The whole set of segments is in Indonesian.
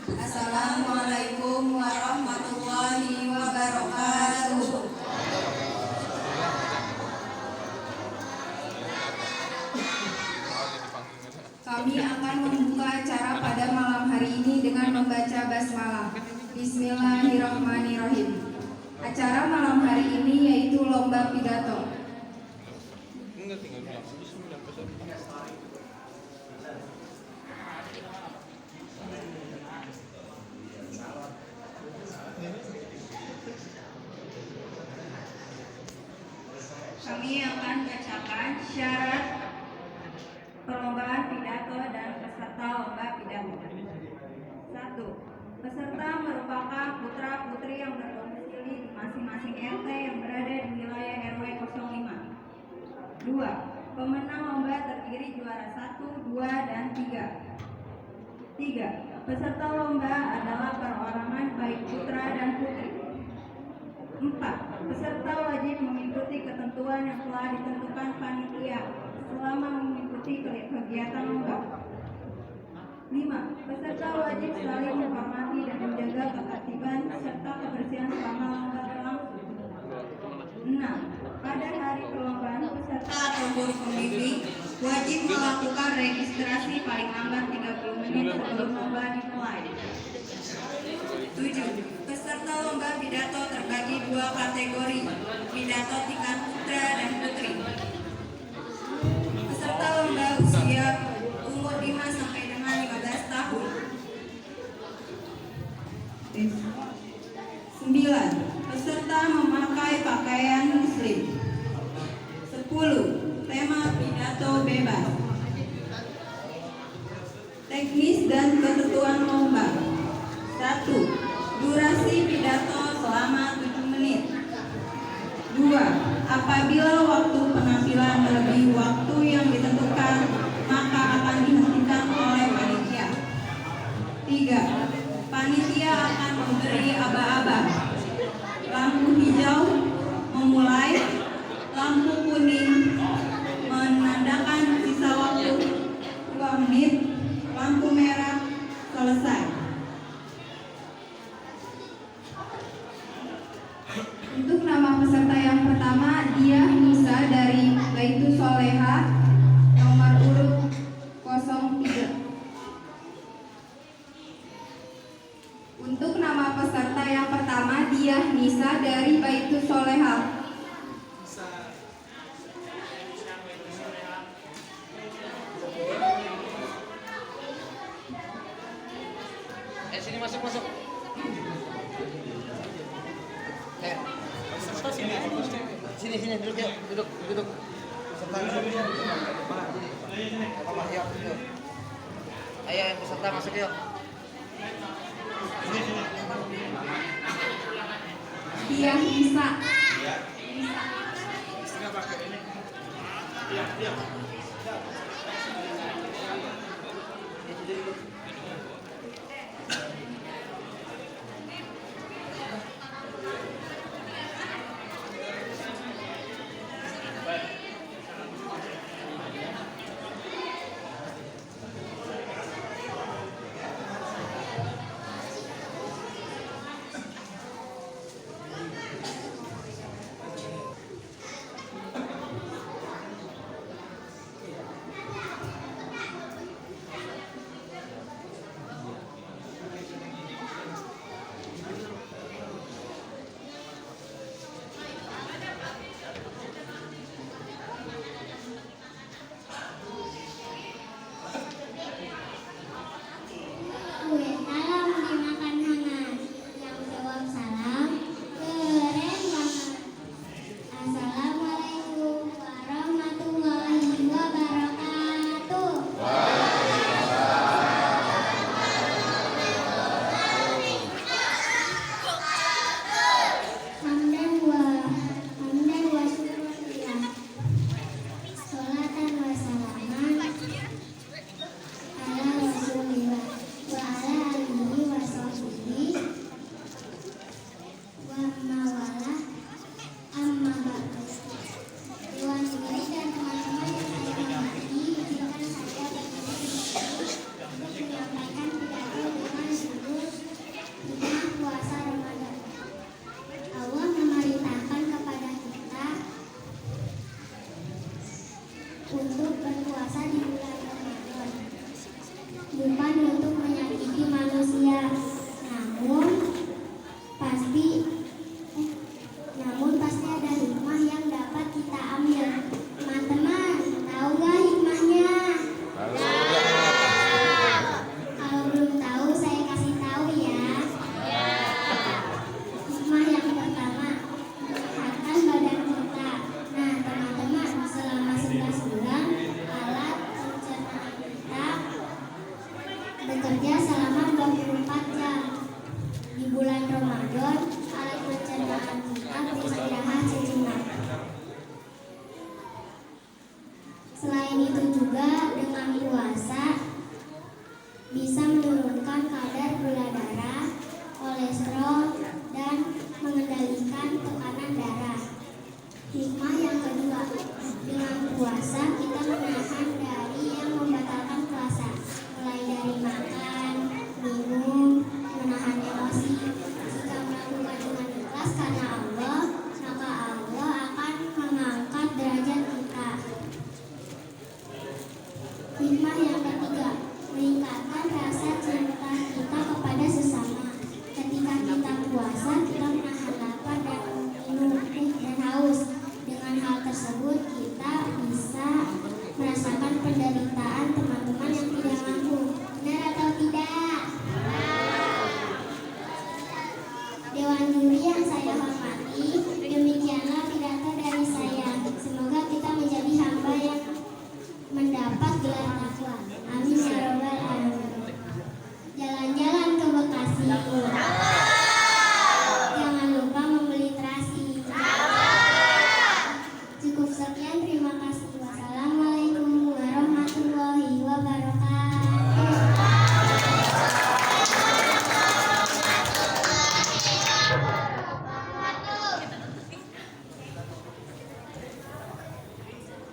Assalamualaikum warahmatullahi wabarakatuh. Kami akan membuka acara pada malam hari ini dengan membaca basmalah. Bismillahirrahmanirrahim. Acara malam hari ini yaitu lomba pidato. Kami akan bacakan syarat perlombaan pidato dan peserta lomba pidato. 1. Peserta merupakan putra-putri yang berdomisili di masing-masing RT yang berada di wilayah RW 05. 2. Pemenang lomba terdiri juara 1, 2, dan 3. 3. Peserta lomba adalah perorangan baik putra dan putri. 4. Peserta wajib mengikuti ketentuan yang telah ditentukan panitia selama mengikuti kegiatan lomba. 5. Peserta wajib saling menghormati dan menjaga ketertiban serta kebersihan selama lomba berlangsung. 6. Pada hari perlombaan, peserta atau guru pembimbing wajib melakukan registrasi paling lambat 30 menit sebelum lomba dimulai. 7. Peserta lomba pidato terbagi 2 kategori, pidato tingkat putra dan putri. Peserta lomba usia umur 5 sampai dengan 15 tahun. 9. Peserta memakai pakaian muslim. 10. Tema pidato bebas. Teknis dan ketentuan lomba. 1. Durasi pidato selama 7 menit. 2. Apabila waktu penampilan melebihi waktu yang ditentukan, maka akan dihentikan oleh panitia. 3. Panitia akan memberi aba-aba. Lampu hijau memulai, lampu kuning menandakan sisa waktu 2 menit, lampu merah selesai. Untuk nama peserta yang pertama, Diah Nisa dari Baitus Soleha, nomor urut 03. Untuk nama peserta yang pertama, Diah Nisa dari Baitus Soleha. Sini masuk. Sini duduk yuk, duduk. Peserta mana? Yuk. Ayo yang peserta masuk yuk. Diah Nisa. bukan untuk menyakiti manusia. Namun pasti ada hikmah yang dapat kita ambil. Teman-teman, tahu gak hikmahnya? Kalau belum tahu, saya kasih tahu ya. Hikmah yang pertama, menyehatkan badan kita. Nah, teman-teman, selama 11 bulan, alat pencernaan kita bekerja selama 24 jam. Di bulan Ramadan, alat pencernaan kita beristirahat sejenak. Selain itu juga, dengan puasa bisa menurunkan kadar gula darah, kolesterol, dan mengendalikan tekanan darah. Hikmah yang kedua, dengan puasa kita menahan dari yang membatalkan puasa, mulai dari makan, minum, menahan emosi. Jika melakukan dengan ikhlas karena Allah, maka Allah akan mengangkat derajat kita. Hikmah yang ketiga, meningkatkan rasa cinta kita kepada sesama. Ketika kita puasa, kita menahan lapar dan minum dan haus. Dengan hal tersebut, kita bisa merasakan penderitaan teman-teman yang tidak mampu. Benar atau tidak? Dewan juri yang saya hormati, demikianlah pidato dari saya. Semoga kita menjadi hamba yang mendapat gelar takwa. Amin ya robbal alamin. Jalan-jalan ke Bekasi. Jangan lupa membeli terasi. Cukup sekian, terima kasih. Wassalamualaikum warahmatullahi wabarakatuh.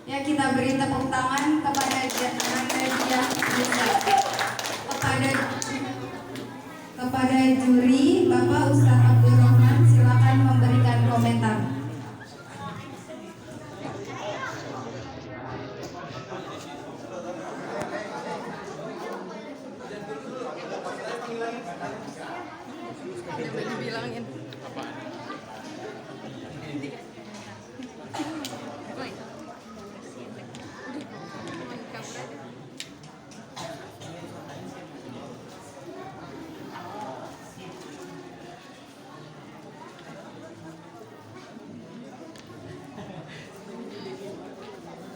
Ya, kita beri tepuk tangan kepada Nadia kepada juri. Bapak Ustadz Abdul Rahman, silakan memberikan komentar.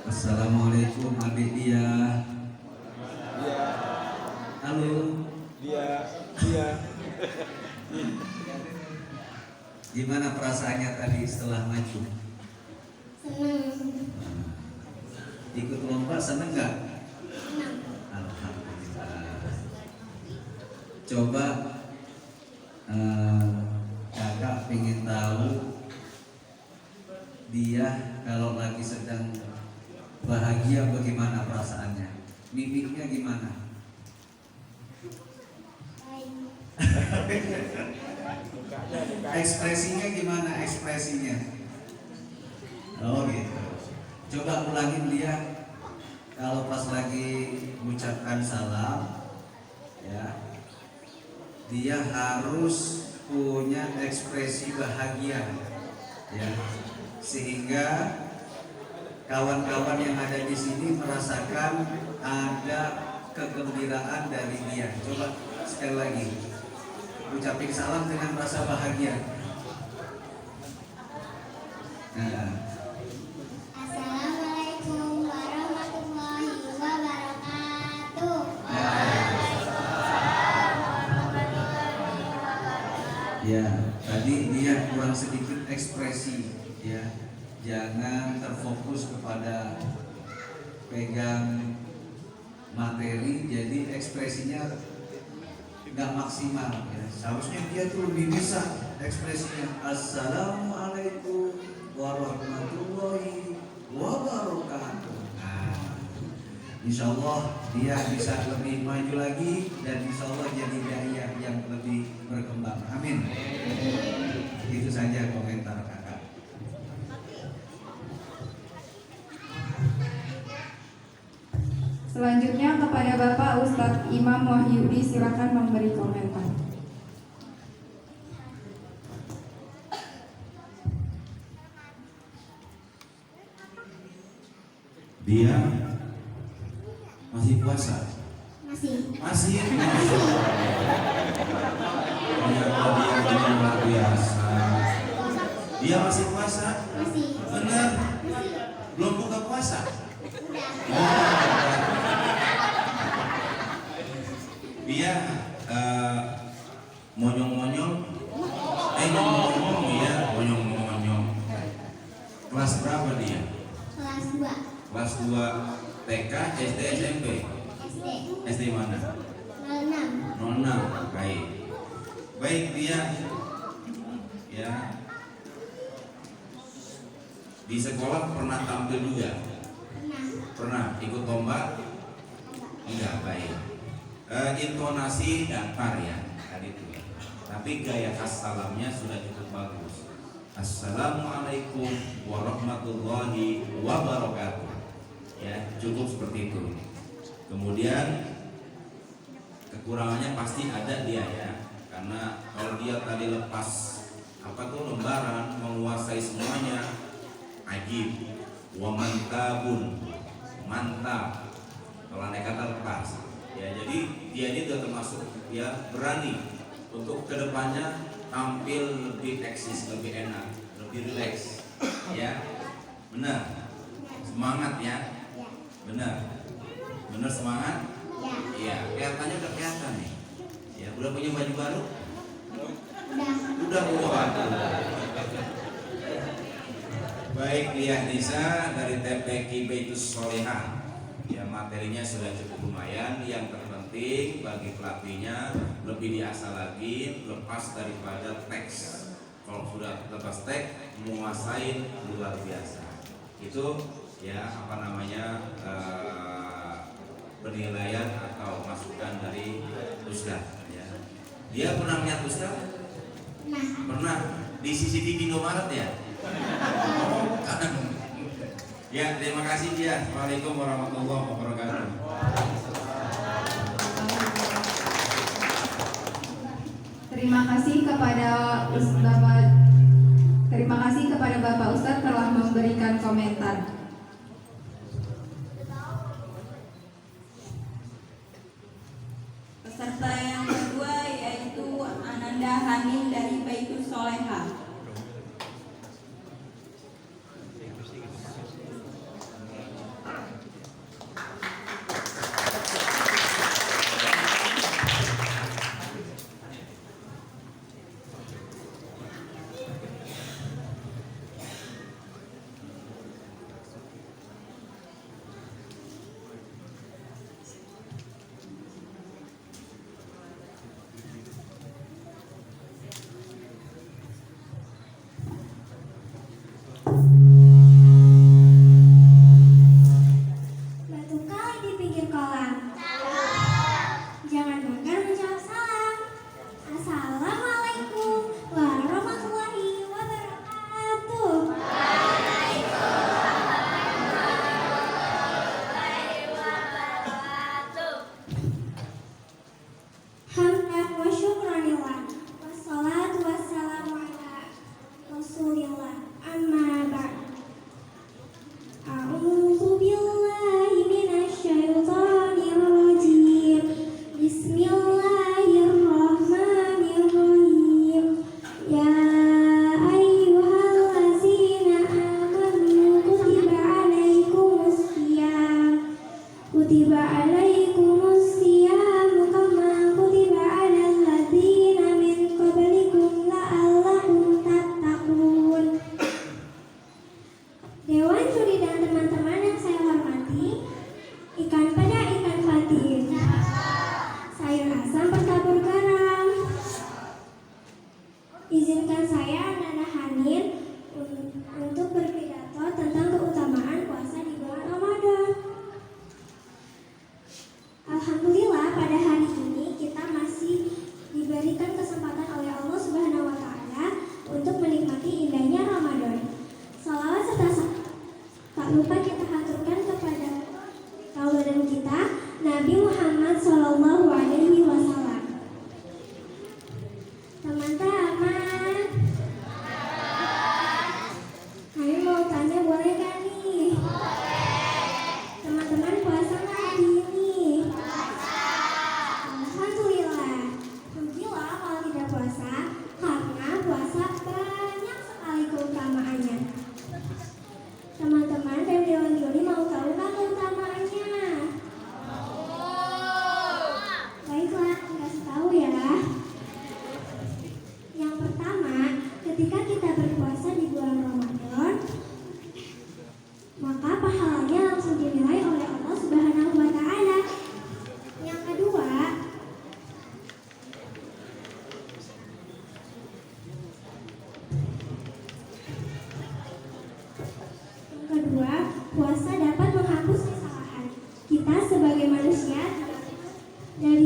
Assalamualaikum adik dia. Halo. Dia. Gimana perasaannya tadi setelah maju? Senang. Ikut lomba seneng nggak? Senang. Alhamdulillah. Coba kakak pengen tahu dia kalau lagi sedang bahagia bagaimana perasaannya? Mimiknya gimana? Baik. Ekspresinya gimana ekspresinya? Oh gitu. Coba ulangin dia kalau pas lagi mengucapkan salam, ya, dia harus punya ekspresi bahagia, ya, sehingga kawan-kawan yang ada di sini merasakan ada kegembiraan dari dia. Coba sekali lagi, ucapin salam dengan rasa bahagia. Nah. Assalamualaikum warahmatullahi wabarakatuh. Ya, tadi dia kurang sedikit ekspresi, ya. Jangan terfokus kepada pegang materi, jadi ekspresinya nggak maksimal, ya. Seharusnya dia tuh lebih bisa ekspresinya. Assalamualaikum warahmatullahi wabarakatuh. Nah, insya Allah dia bisa lebih maju lagi dan insya Allah jadi daya yang lebih berkembang. Amin. Itu saja komentar kakak. Selanjutnya kepada Bapak Ustadz Imam Wahyudi silakan memberi komentar. Dia masih puasa? Masih. Masih. Ternyata dia dengan luar biasa. Dia masih puasa? Masih. Benar. Masih. Belum buka puasa? Udah. Dia monyong-monyong. Ngomong-ngomong ya, monyong-monyong. Kelas berapa dia? Kelas 2. Kelas 2 TK, SD, SMP? SD. SD mana? 06. 06. Baik. Baik, dia ya di sekolah pernah tampil juga? Pernah. Pernah ikut lomba? Enggak. Baik. Intonasi datar ya tadi itu ya. Tapi gaya khas salamnya sudah cukup bagus. Assalamualaikum warahmatullahi wabarakatuh. Ya, cukup seperti itu. Kemudian kekurangannya pasti ada dia ya. Karena kalau dia tadi lepas lembaran menguasai semuanya, ajib, wa mantabun, mantap. Kalau naik kata lepas. Ya, jadi dia ini sudah termasuk ya berani untuk kedepannya tampil lebih eksis, lebih enak, lebih rileks. Ya, benar. Semangat ya. Benar. Benar semangat. Ya. Iya, kelihatannya udah kelihatan nih. Ya, udah punya baju baru? Udah. Waduh. Baik, Liah Nisa dari TPQ Baitus Solehah. Ya, materinya sudah cukup lumayan. Yang terpenting bagi pelatihnya lebih diasah lagi, lepas daripada teks. Kalau sudah lepas teks, menguasai luar biasa. Itu ya penilaian atau masukan dari Ustaz ya. Dia pernah melihat Ustaz? Pernah di CCTV Indomaret ya? Oh, kan. Ya, terima kasih ya. Assalamualaikum warahmatullahi wabarakatuh. Terima kasih kepada Bapak Ustadz telah memberikan komentar. Peserta yang kedua yaitu Ananda Hanin dari Baitus Solehah. Batu kali di pinggir kolam. Jangan makan menjawab salam. Assalamualaikum warahmatullahi wabarakatuh. Hamdan wa syukranillah. Wassalatu wassalamu ala Rasulillah. Amma ba'd. A'udzu billahi minasyaitonir rajim. Bismillahirrahmanirrahim. Ya ayyuhallazina amanu kutiba alaikumus syiyam kama kutiba alal ladzina min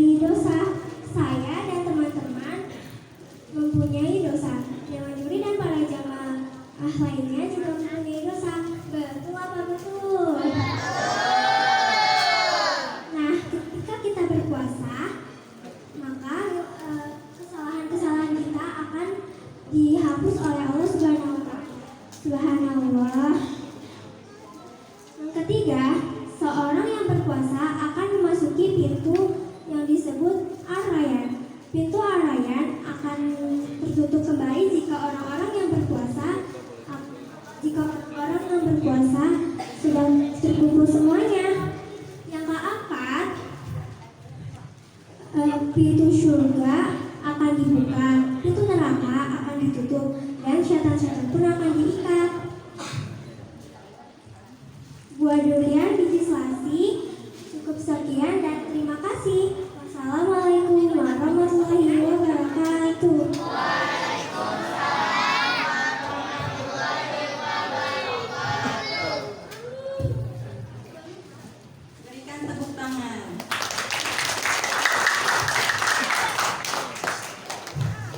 dari dosa. Saya dan teman-teman mempunyai dosa. Dewan juri dan para jamaah lainnya juga mempunyai dosa. Betul apa betul? Nah, ketika kita berpuasa, maka kesalahan-kesalahan kita akan dihapus oleh Allah Subhanallah. Yang ketiga, seorang yang berpuasa akan memasuki pintu yang disebut Ar-Rayyan. Pintu Ar-Rayyan akan tertutup kembali jika orang-orang yang berpuasa sudah terkumpul semuanya. Yang keempat, pintu surga akan dibuka, pintu neraka akan ditutup, dan syaitan-syaitan pun akan diikat. Buah durian biji selasi. Cukup sekian dan terima kasih. Wassalamualaikum warahmatullahi wabarakatuh. Berikan tepuk tangan.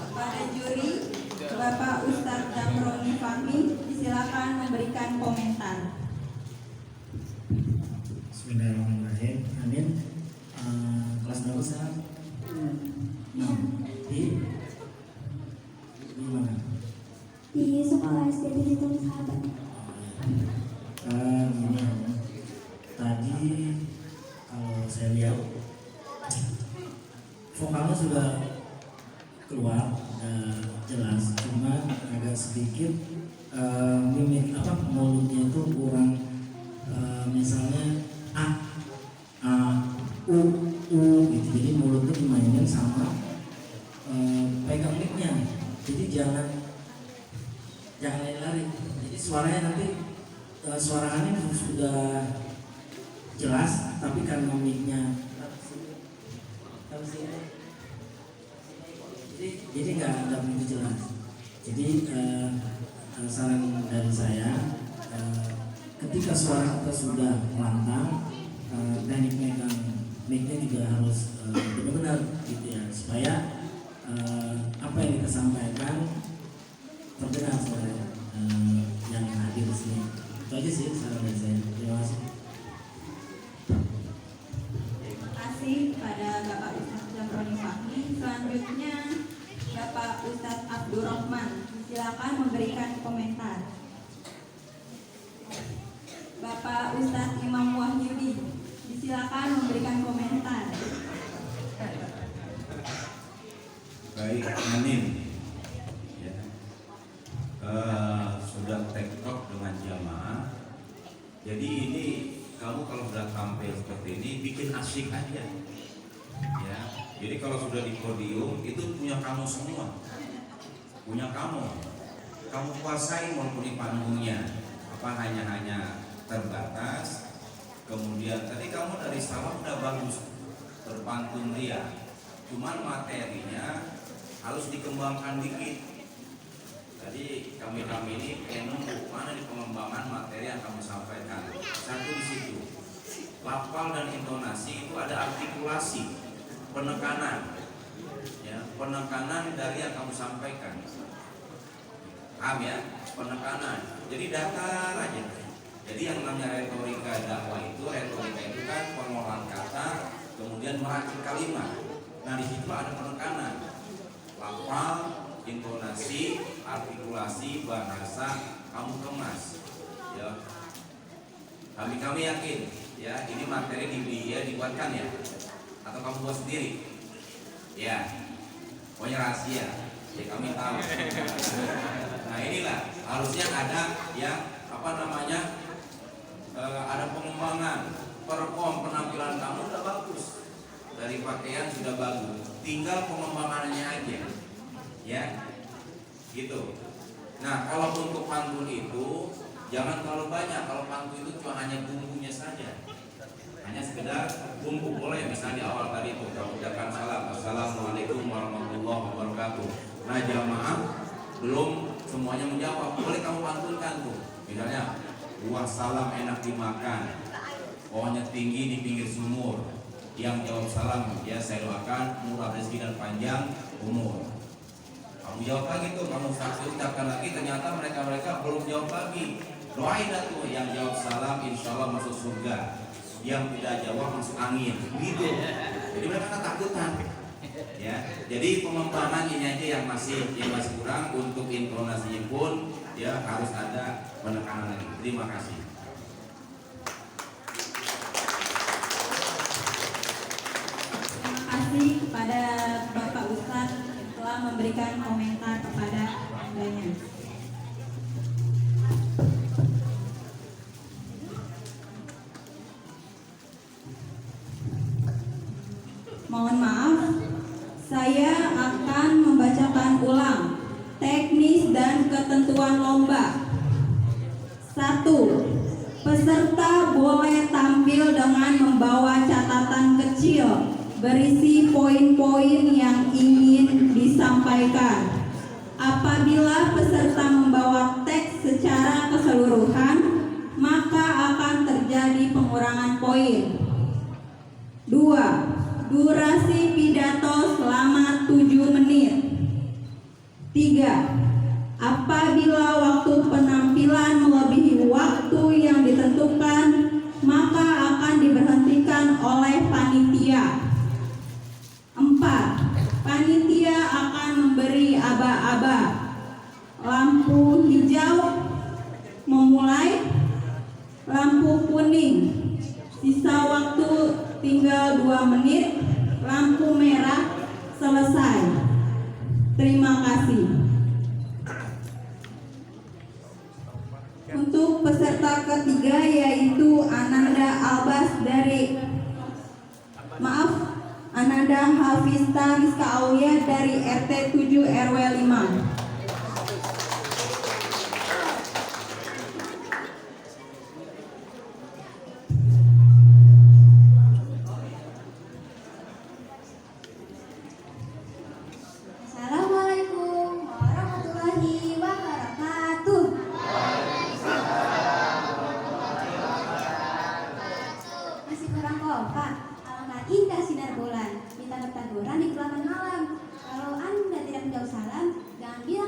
Pada juri, Bapak Ustadz Damroni Fahmi, disilakan memberikan komentar. Bismillahirrahmanirrahim. Amin. Kelas berapa sekarang? 6. Di mana? Di sekolah SD Bijitung Sahabat. Gini ya. Tadi kalau saya lihat vokalnya sudah keluar, jelas, cuma agak sedikit mimik mulutnya itu kurang, misalnya u gitu. Jadi mulutnya dimainin sama pegang mic-nya. Jadi jangan lari-lari. Jadi suaranya nanti suara Anin sudah jelas, tapi karena mic-nya jadi nggak begitu jelas. Jadi saran dari saya, ketika suara kita sudah lantang, teknik megang mic-nya juga harus benar-benar gitu ya, supaya apa yang kita sampaikan terdengar oleh yang hadir di sini. Itu aja sih saran dari saya. Terima kasih. Terima kasih pada Bapak Ustadz Damroni Fahmi. Selanjutnya Bapak Ustadz Abdurrahman, silakan memberikan komentar. Bapak Ustadz Imam Wahyudi, disilakan memberikan komentar. Baik, Amin. Ya. Sudah tektok dengan jamaah. Jadi ini kamu kalau sudah tampil seperti ini bikin asyik aja. Ya. Jadi kalau sudah di podium itu punya kamu semua. Punya kamu. Kamu kuasai walaupun di panggungnya. Apa hanya terbatas. Kemudian tadi kamu dari salam udah bagus, berpantun ria. Cuman materinya harus dikembangkan dikit. Tadi kami ini nunggu mana di pengembangan materi yang kamu sampaikan. Satu di situ, lafal dan intonasi itu ada artikulasi, penekanan, ya, penekanan dari yang kamu sampaikan. Paham ya? Penekanan. Jadi datar aja. Jadi yang namanya retorika dakwah itu, retorika itu kan pengolahan kata, kemudian meracik kalimat. Nah di situ ada penekanan, lafal, intonasi, artikulasi, bahasa, kamu kemas. Ya, kami yakin, ya ini materi dibuatkan ya, atau kamu buat sendiri? Ya, pokoknya rahasia. Ya kami tahu. Nah inilah harusnya ada yang ada pengembangan, perform penampilan kamu udah bagus, dari pakaian sudah bagus, tinggal pengembangannya aja, ya, gitu. Nah kalau untuk pantun itu jangan terlalu banyak. Kalau pantun itu cuma hanya bumbunya saja, hanya sekedar bumbu. Boleh misalnya di awal tadi itu kamu ucapkan salam, assalamualaikum warahmatullahi wabarakatuh. Nah jamaah belum semuanya menjawab, boleh kamu pantunkan tuh, misalnya buah salam enak dimakan, pohonnya tinggi di pinggir sumur, yang jawab salam ya saya doakan murah rezeki dan panjang umur. Kamu jawab lagi tuh, kamu saksi ucapkan lagi, ternyata mereka belum jawab lagi. Doain dah tuh yang jawab salam insya Allah masuk surga, yang tidak jawab masuk angin gitu. Jadi mereka ketakutan ya. Jadi pengembangan ini aja yang masih kurang. Untuk intonasinya pun ya harus ada penekanan lagi. Terima kasih. Terima kasih kepada Bapak Ustadz yang telah memberikan komentar kepada Andanya. Mohon maaf, saya akan membacakan ulang teknis dan ketentuan lomba. 1. Peserta boleh tampil dengan membawa catatan kecil berisi poin-poin yang ingin disampaikan. Apabila peserta membawa teks secara keseluruhan, maka akan terjadi pengurangan poin. 2. Durasi pidato selama 7 menit. 3. Apabila waktu penampilan melebihi waktu yang ditentukan, maka akan diberhentikan oleh panitia. 4. Panitia akan memberi aba-aba. Lampu hijau memulai, lampu kuning sisa waktu tinggal 2 menit, lampu merah selesai. Terima kasih. Untuk peserta ketiga yaitu Ananda Hafista Rizka Aulia dari RT 7 RW 5. Assalamualaikum warahmatullahi wabarakatuh. Masih kurang kompak. Alangkah indah sinar bulan. Minta bertaburan di kelaman malam. Kalau Anda tidak menjawab salam, jangan bilang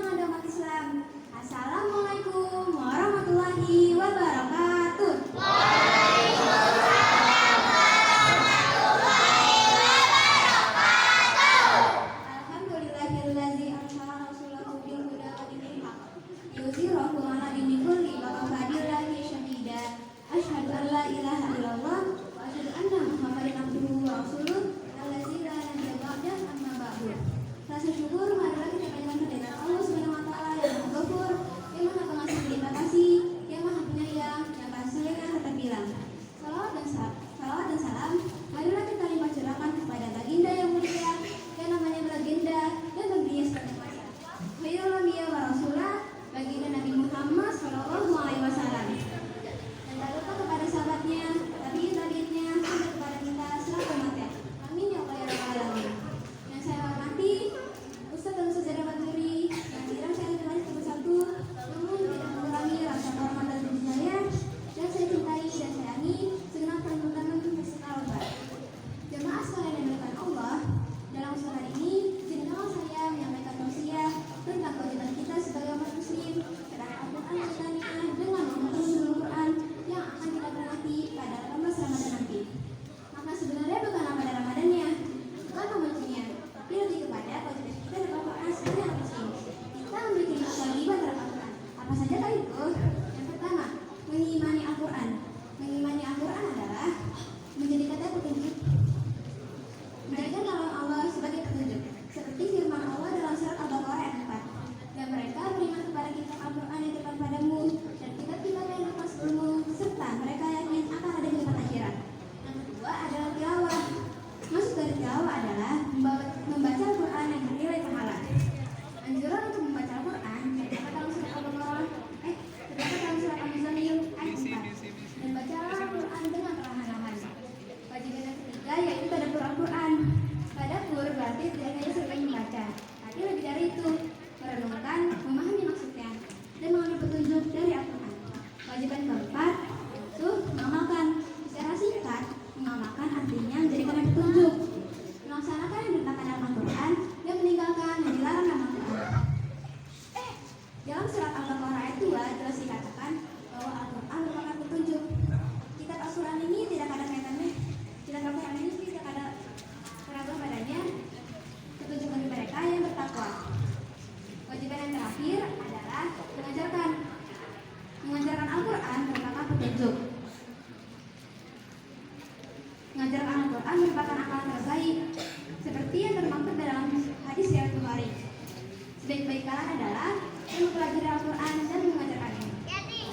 Sebaik-baik kalangan adalah yang mempelajari Al-Quran dan mengajarkannya.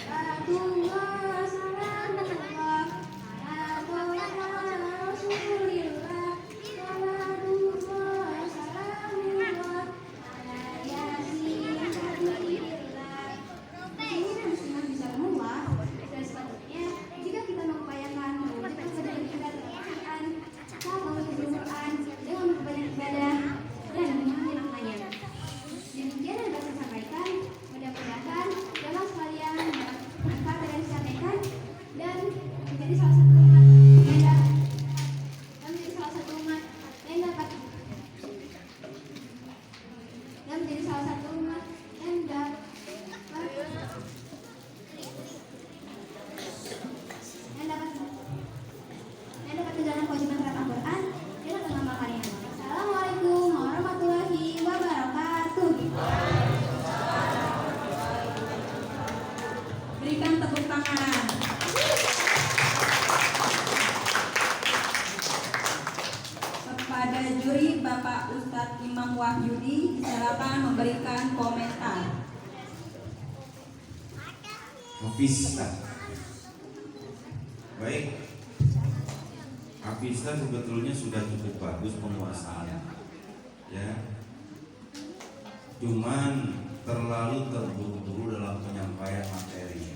Salatullah, salamullah, ala Rasulillah, salatullah, salamullah, ala Yasin, Habibillah. Sesungguhnya muslimat bisa menguat dan sepatutnya jika kita mengupayakan mewujudkan kesadaran kita terhadap Al-Quran, kita mengikuti Al-Quran dengan memperbanyak ibadah dan memahami maknanya. Demikian yang dapat saya sampaikan. Mudah-mudahan dalam sekalian mendapat manfaat dari yang disampaikan dan menjadi salah satu umat yang dapat menjalankan kewajiban terhadap Al-Quran dengan mengamalkannya. Assalamualaikum warahmatullahi wabarakatuh. Berikan tepuk tangan. Kepada juri Bapak Ustadz Imam Wahyudi, silakan memberikan komentar. Hafizah. Baik. Hafizah sebetulnya sudah cukup bagus penguasaannya. Ya. Cuman terlalu terburu-buru dalam penyampaian materi.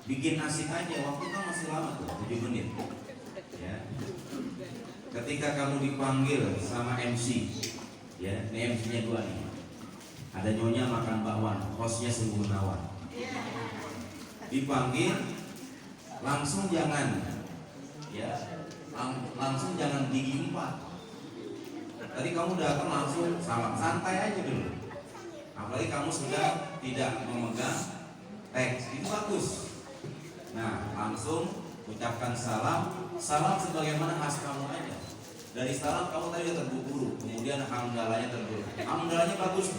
Bikin asik aja, waktu kan masih lama tuh, 7 menit. Ya. Ketika kamu dipanggil sama MC, ya, ini MC-nya 2 nih. Ada Nyonya Makan Bakwan, hostnya Sungguh Gunawan. Dipanggil, langsung jangan, ya, langsung jangan gigi 4. Tadi kamu datang langsung salam, santai aja dulu. Apalagi kamu sudah tidak memegang teks, itu bagus. Nah, langsung ucapkan salam sebagaimana khas kamu aja. Dari salam kamu tadi udah terburu-buru, kemudian hamdalahnya terburu. Hamdalahnya bagus.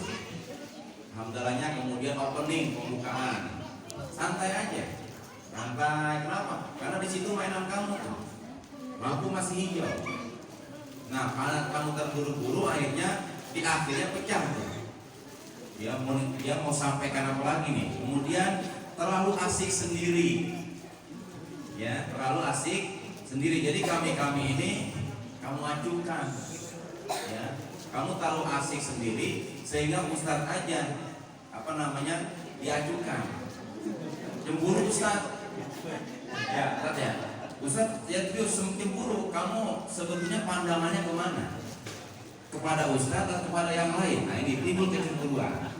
Hamdalahnya kemudian opening, pembukaan. Santai aja. Santai, kenapa? Karena di situ mainan kamu tuh. Lampu masih hijau. Nah, karena kamu terburu-buru, akhirnya di akhirnya pecah tuh. Dia mau sampaikan apa lagi nih? Kemudian terlalu asik sendiri. Ya, terlalu asik sendiri. Jadi kami ini kamu acukan. Ya, kamu terlalu asik sendiri sehingga Ustadz aja diajukan. Cemburu Ustadz. Ya, Ustadz ya. Ustadz ya cemburu. Kamu sebetulnya pandangannya kemana? Kepada Ustadz atau kepada yang lain? Nah, ini timbul kecemburuan.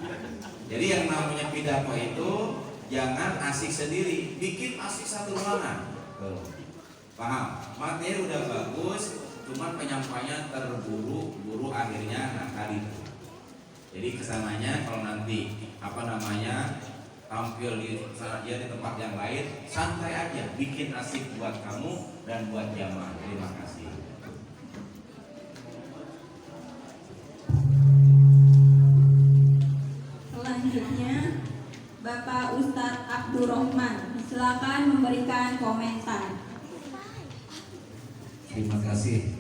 Jadi yang namanya pidato itu jangan asik sendiri, bikin asik satu ruangan. Paham? Materi udah bagus, cuman penyampaian terburu-buru akhirnya tadi. Jadi kesananya kalau nanti tampil di tempat yang lain, santai aja, bikin asik buat kamu dan buat jamaah. Terima kasih. Selanjutnya Bapak Ustadz Abdurrahman, silakan memberikan komentar. Terima kasih.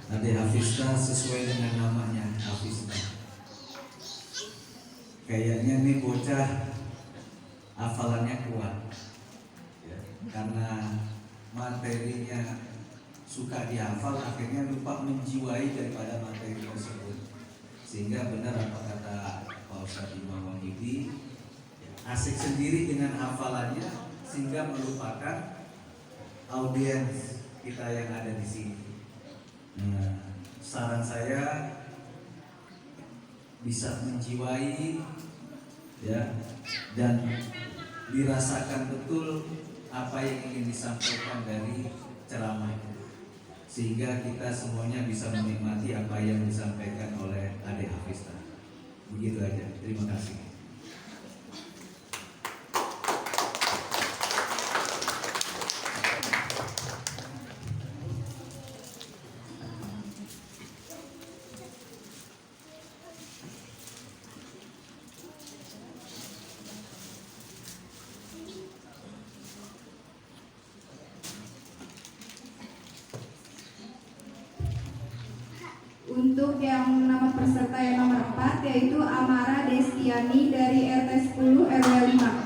Ade Hafizah sesuai dengan namanya, Hafizah. Kayaknya nih bocah hafalannya kuat, ya, karena materinya suka dihafal, akhirnya lupa menjiwai daripada materi tersebut. Sehingga benar apa kata Pak Ustadz Imam Wahyudi, asik sendiri dengan hafalannya sehingga melupakan audiens kita yang ada di sini. Nah, saran saya bisa menjiwai, ya, dan dirasakan betul apa yang ingin disampaikan dari ceramah itu, sehingga kita semuanya bisa menikmati apa yang disampaikan oleh Ade Hafizah. Begitu aja. Terima kasih. Untuk yang nama peserta yang nomor 4 yaitu Amara Destiani dari RT 10 RW 5.